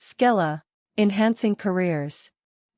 Sqilah, Enhancing Careers.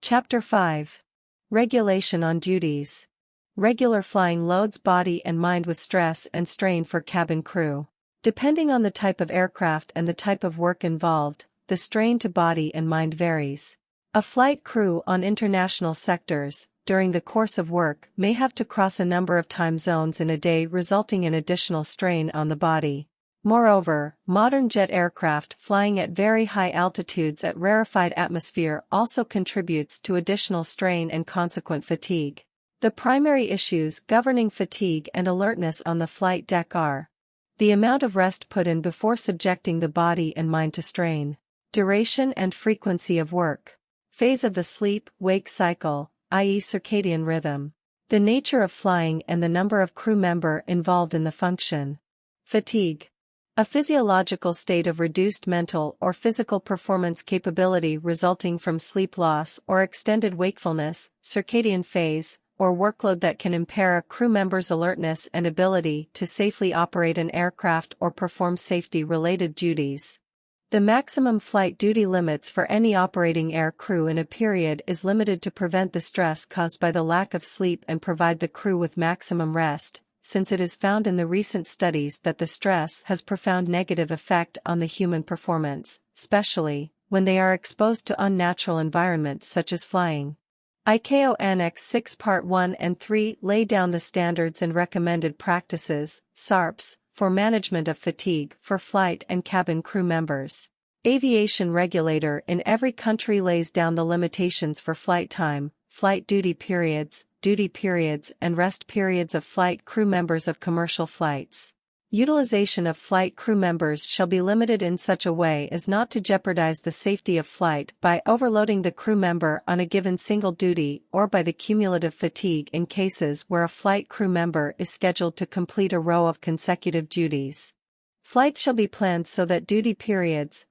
Chapter 5. Regulation on Duties. Regular flying loads body and mind with stress and strain for cabin crew. Depending on the type of aircraft and the type of work involved, the strain to body and mind varies. A flight crew on international sectors, during the course of work, may have to cross a number of time zones in a day, resulting in additional strain on the body. Moreover, modern jet aircraft flying at very high altitudes at rarefied atmosphere also contributes to additional strain and consequent fatigue. The primary issues governing fatigue and alertness on the flight deck are the amount of rest put in before subjecting the body and mind to strain, duration and frequency of work, phase of the sleep-wake cycle, i.e. circadian rhythm, the nature of flying and the number of crew member involved in the function. Fatigue. A physiological state of reduced mental or physical performance capability resulting from sleep loss or extended wakefulness, circadian phase, or workload that can impair a crew member's alertness and ability to safely operate an aircraft or perform safety-related duties. The maximum flight duty limits for any operating air crew in a period is limited to prevent the stress caused by the lack of sleep and provide the crew with maximum rest, since it is found in the recent studies that the stress has profound negative effect on the human performance, especially when they are exposed to unnatural environments such as flying. ICAO Annex 6 Part 1 and 3 lay down the standards and recommended practices, SARPs, for management of fatigue for flight and cabin crew members. Aviation regulator in every country lays down the limitations for flight time, flight duty periods, and rest periods of flight crew members of commercial flights. Utilization of flight crew members shall be limited in such a way as not to jeopardize the safety of flight by overloading the crew member on a given single duty or by the cumulative fatigue in cases where a flight crew member is scheduled to complete a row of consecutive duties. Flights shall be planned so that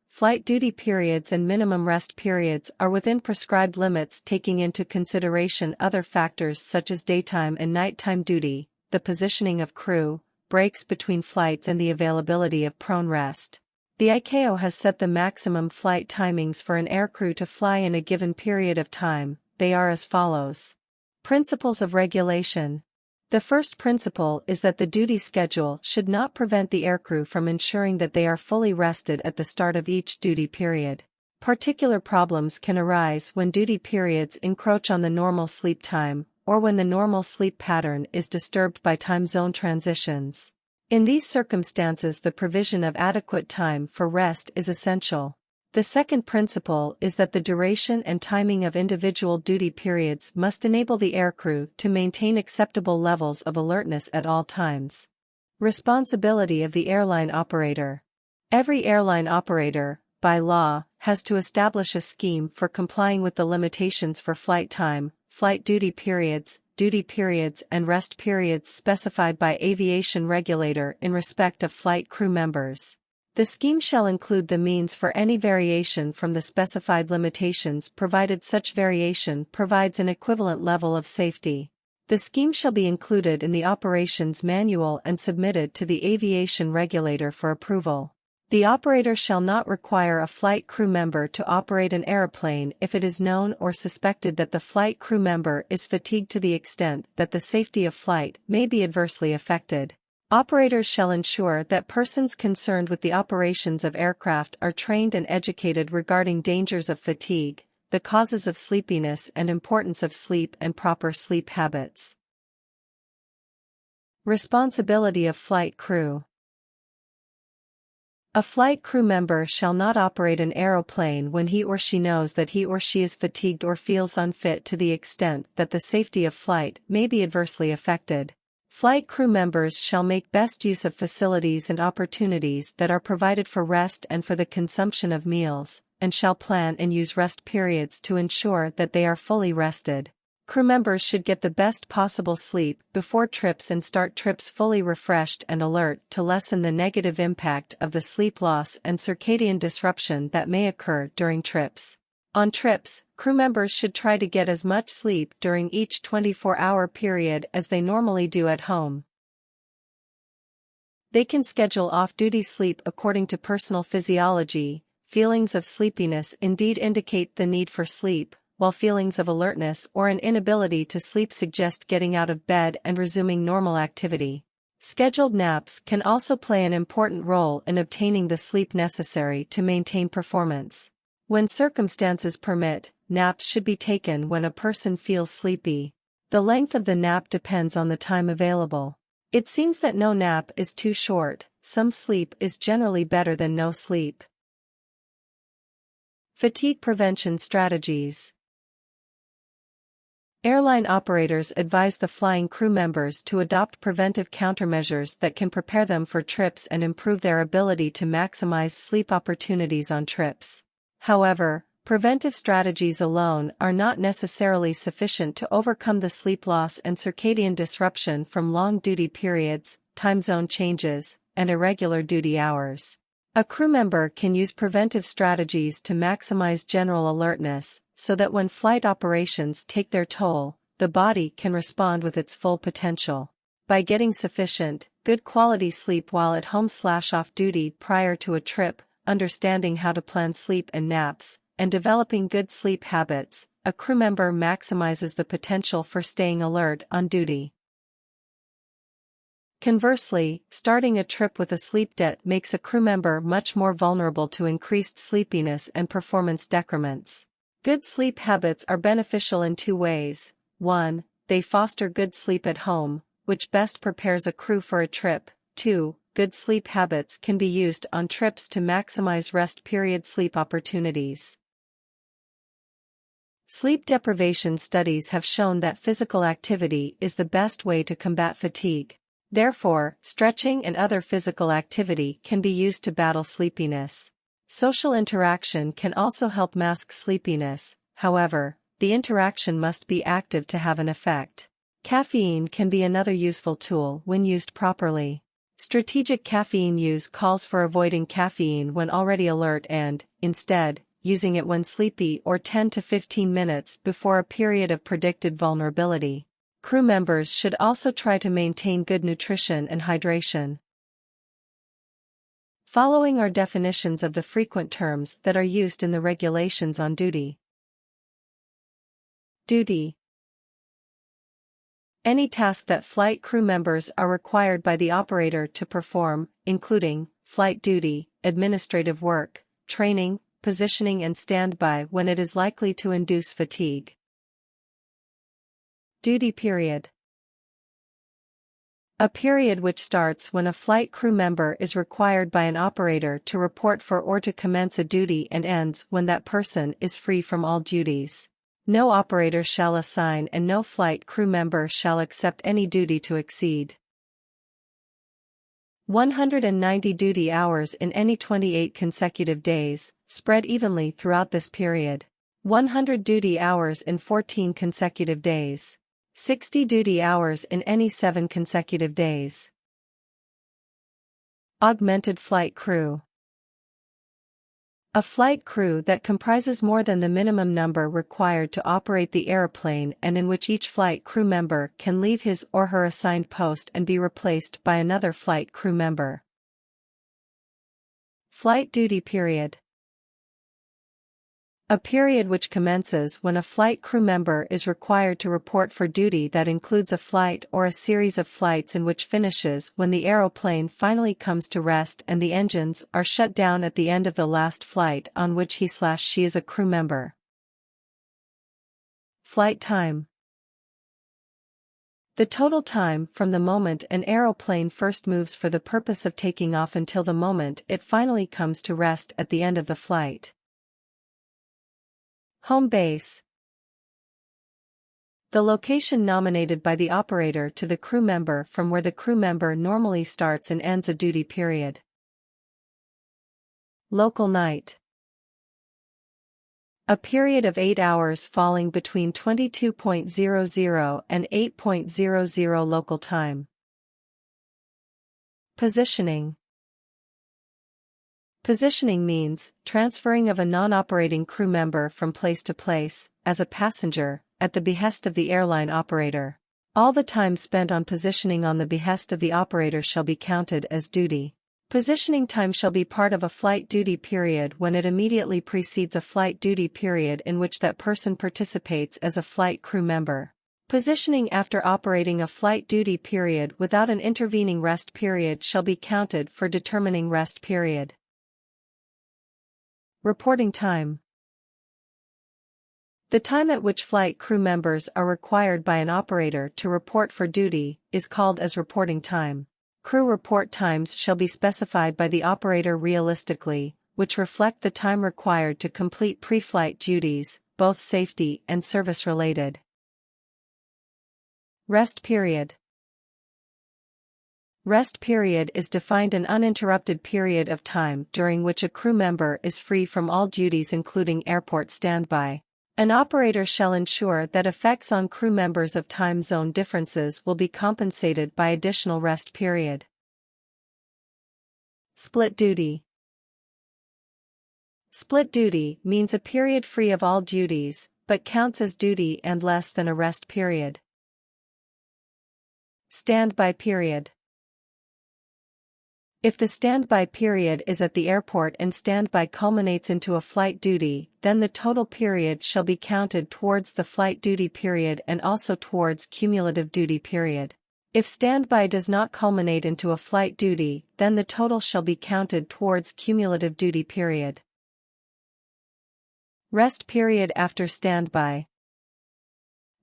flight duty periods and minimum rest periods are within prescribed limits, taking into consideration other factors such as daytime and nighttime duty, the positioning of crew, breaks between flights and the availability of prone rest. The ICAO has set the maximum flight timings for an aircrew to fly in a given period of time. They are as follows. Principles of regulation. The first principle is that the duty schedule should not prevent the aircrew from ensuring that they are fully rested at the start of each duty period. Particular problems can arise when duty periods encroach on the normal sleep time, or when the normal sleep pattern is disturbed by time zone transitions. In these circumstances, the provision of adequate time for rest is essential. The second principle is that the duration and timing of individual duty periods must enable the aircrew to maintain acceptable levels of alertness at all times. Responsibility of the airline operator. Every airline operator, by law, has to establish a scheme for complying with the limitations for flight time, flight duty periods, and rest periods specified by aviation regulator in respect of flight crew members. The scheme shall include the means for any variation from the specified limitations provided such variation provides an equivalent level of safety. The scheme shall be included in the operations manual and submitted to the aviation regulator for approval. The operator shall not require a flight crew member to operate an airplane if it is known or suspected that the flight crew member is fatigued to the extent that the safety of flight may be adversely affected. Operators shall ensure that persons concerned with the operations of aircraft are trained and educated regarding dangers of fatigue, the causes of sleepiness and importance of sleep and proper sleep habits. Responsibility of flight crew. A flight crew member shall not operate an aeroplane when he or she knows that he or she is fatigued or feels unfit to the extent that the safety of flight may be adversely affected. Flight crew members shall make best use of facilities and opportunities that are provided for rest and for the consumption of meals, and shall plan and use rest periods to ensure that they are fully rested. Crew members should get the best possible sleep before trips and start trips fully refreshed and alert to lessen the negative impact of the sleep loss and circadian disruption that may occur during trips. On trips, crew members should try to get as much sleep during each 24-hour period as they normally do at home. They can schedule off-duty sleep according to personal physiology, feelings of sleepiness indeed indicate the need for sleep, while feelings of alertness or an inability to sleep suggest getting out of bed and resuming normal activity. Scheduled naps can also play an important role in obtaining the sleep necessary to maintain performance. When circumstances permit, naps should be taken when a person feels sleepy. The length of the nap depends on the time available. It seems that no nap is too short. Some sleep is generally better than no sleep. Fatigue prevention strategies. Airline operators advise the flying crew members to adopt preventive countermeasures that can prepare them for trips and improve their ability to maximize sleep opportunities on trips. However, preventive strategies alone are not necessarily sufficient to overcome the sleep loss and circadian disruption from long duty periods, time zone changes, and irregular duty hours. A crew member can use preventive strategies to maximize general alertness, so that when flight operations take their toll, the body can respond with its full potential. By getting sufficient, good quality sleep while at home/off duty prior to a trip, understanding how to plan sleep and naps, and developing good sleep habits, a crew member maximizes the potential for staying alert on duty. Conversely, starting a trip with a sleep debt makes a crew member much more vulnerable to increased sleepiness and performance decrements. Good sleep habits are beneficial in two ways. 1. They foster good sleep at home, which best prepares a crew for a trip. 2. Good sleep habits can be used on trips to maximize rest period sleep opportunities. Sleep deprivation studies have shown that physical activity is the best way to combat fatigue. Therefore, stretching and other physical activity can be used to battle sleepiness. Social interaction can also help mask sleepiness, however, the interaction must be active to have an effect. Caffeine can be another useful tool when used properly. Strategic caffeine use calls for avoiding caffeine when already alert and, instead, using it when sleepy or 10 to 15 minutes before a period of predicted vulnerability. Crew members should also try to maintain good nutrition and hydration. Following are definitions of the frequent terms that are used in the regulations on duty. Duty. Any task that flight crew members are required by the operator to perform, including flight duty, administrative work, training, positioning and standby when it is likely to induce fatigue. Duty period. A period which starts when a flight crew member is required by an operator to report for or to commence a duty and ends when that person is free from all duties. No operator shall assign and no flight crew member shall accept any duty to exceed 190 duty hours in any 28 consecutive days, spread evenly throughout this period. 100 duty hours in 14 consecutive days. 60 duty hours in any 7 consecutive days. Augmented flight crew. A flight crew that comprises more than the minimum number required to operate the airplane and in which each flight crew member can leave his or her assigned post and be replaced by another flight crew member. Flight duty period. A period which commences when a flight crew member is required to report for duty that includes a flight or a series of flights and which finishes when the aeroplane finally comes to rest and the engines are shut down at the end of the last flight on which he/she is a crew member. Flight time. The total time from the moment an aeroplane first moves for the purpose of taking off until the moment it finally comes to rest at the end of the flight. Home base. The location nominated by the operator to the crew member from where the crew member normally starts and ends a duty period. Local night. A period of 8 hours falling between 22:00 and 8:00 local time. Positioning. Positioning means transferring of a non-operating crew member from place to place, as a passenger, at the behest of the airline operator. All the time spent on positioning on the behest of the operator shall be counted as duty. Positioning time shall be part of a flight duty period when it immediately precedes a flight duty period in which that person participates as a flight crew member. Positioning after operating a flight duty period without an intervening rest period shall be counted for determining rest period. Reporting time. The time at which flight crew members are required by an operator to report for duty is called as reporting time. Crew report times shall be specified by the operator realistically, which reflect the time required to complete pre-flight duties, both safety and service-related. Rest period. Rest period is defined an uninterrupted period of time during which a crew member is free from all duties including airport standby. An operator shall ensure that effects on crew members of time zone differences will be compensated by additional rest period. Split duty. Split duty means a period free of all duties, but counts as duty and less than a rest period. Standby period. If the standby period is at the airport and standby culminates into a flight duty, then the total period shall be counted towards the flight duty period and also towards cumulative duty period. If standby does not culminate into a flight duty, then the total shall be counted towards cumulative duty period. Rest period after standby.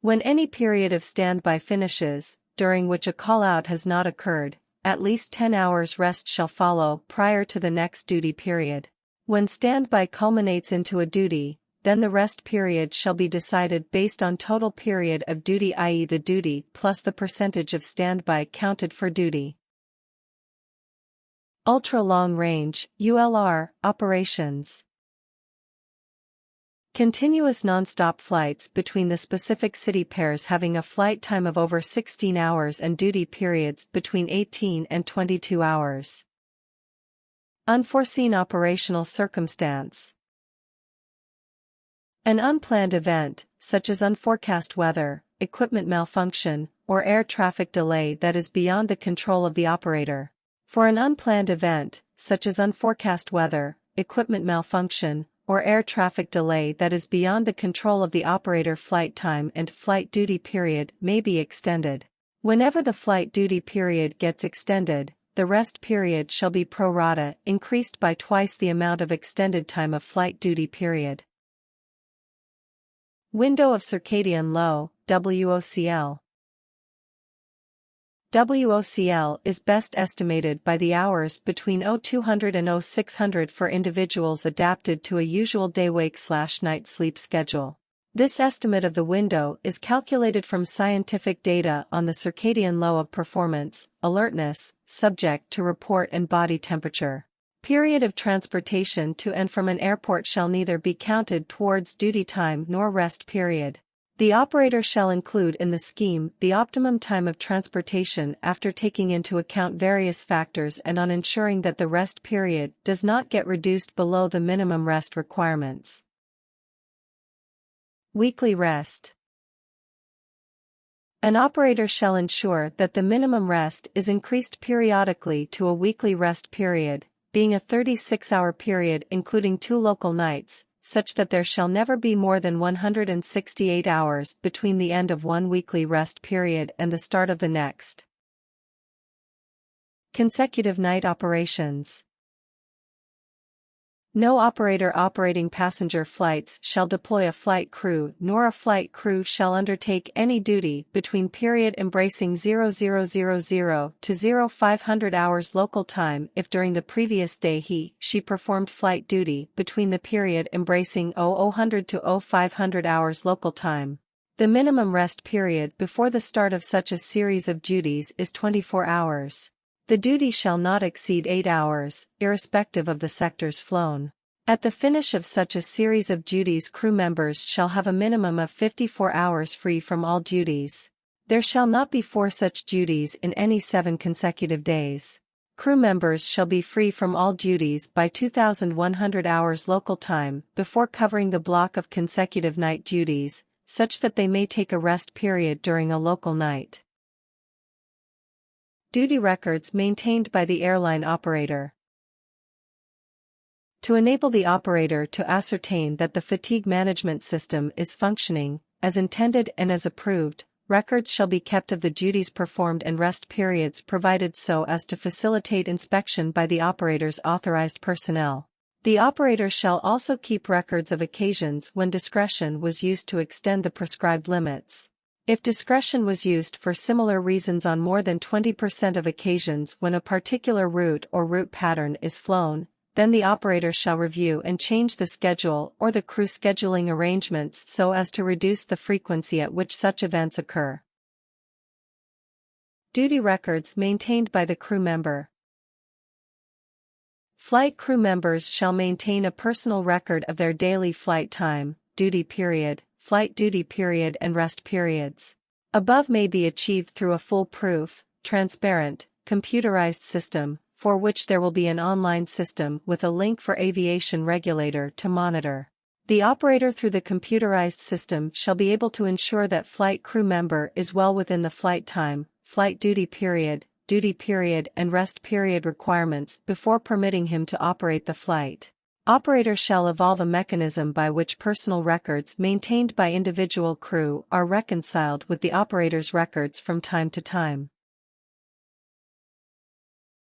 When any period of standby finishes, during which a call-out has not occurred, at least 10 hours rest shall follow prior to the next duty period. When standby culminates into a duty, then the rest period shall be decided based on total period of duty, i.e. the duty plus the percentage of standby counted for duty. Ultra-long range, ULR, operations. Continuous non-stop flights between the specific city pairs having a flight time of over 16 hours and duty periods between 18 and 22 hours. Unforeseen operational circumstance. An unplanned event, such as unforecast weather, equipment malfunction, or air traffic delay that is beyond the control of the operator. For an unplanned event, such as unforecast weather, equipment malfunction, or air traffic delay that is beyond the control of the operator, flight time and flight duty period may be extended. Whenever the flight duty period gets extended, the rest period shall be pro rata, increased by twice the amount of extended time of flight duty period. Window of circadian low, WOCL. WOCL is best estimated by the hours between 0200 and 0600 for individuals adapted to a usual day-wake/night sleep schedule. This estimate of the window is calculated from scientific data on the circadian low of performance, alertness, subject to report and body temperature. Period of transportation to and from an airport shall neither be counted towards duty time nor rest period. The operator shall include in the scheme the optimum time of transportation after taking into account various factors and on ensuring that the rest period does not get reduced below the minimum rest requirements. Weekly rest. An operator shall ensure that the minimum rest is increased periodically to a weekly rest period, being a 36-hour period including 2 local nights, such that there shall never be more than 168 hours between the end of one weekly rest period and the start of the next. Consecutive night operations. No operator operating passenger flights shall deploy a flight crew, nor a flight crew shall undertake any duty between period embracing 0000 to 0500 hours local time if during the previous day he/she performed flight duty between the period embracing 0000 to 0500 hours local time. The minimum rest period before the start of such a series of duties is 24 hours. The duty shall not exceed 8 hours, irrespective of the sectors flown. At the finish of such a series of duties, crew members shall have a minimum of 54 hours free from all duties. There shall not be 4 such duties in any 7 consecutive days. Crew members shall be free from all duties by 2100 hours local time before covering the block of consecutive night duties, such that they may take a rest period during a local night. Duty records maintained by the airline operator. To enable the operator to ascertain that the fatigue management system is functioning as intended and as approved, records shall be kept of the duties performed and rest periods provided so as to facilitate inspection by the operator's authorized personnel. The operator shall also keep records of occasions when discretion was used to extend the prescribed limits. If discretion was used for similar reasons on more than 20% of occasions when a particular route or route pattern is flown, then the operator shall review and change the schedule or the crew scheduling arrangements so as to reduce the frequency at which such events occur. Duty records maintained by the crew member. Flight crew members shall maintain a personal record of their daily flight time, duty period, flight duty period and rest periods. Above may be achieved through a foolproof, transparent, computerized system, for which there will be an online system with a link for aviation regulator to monitor. The operator through the computerized system shall be able to ensure that flight crew member is well within the flight time, flight duty period and rest period requirements before permitting him to operate the flight. Operator shall evolve a mechanism by which personal records maintained by individual crew are reconciled with the operator's records from time to time.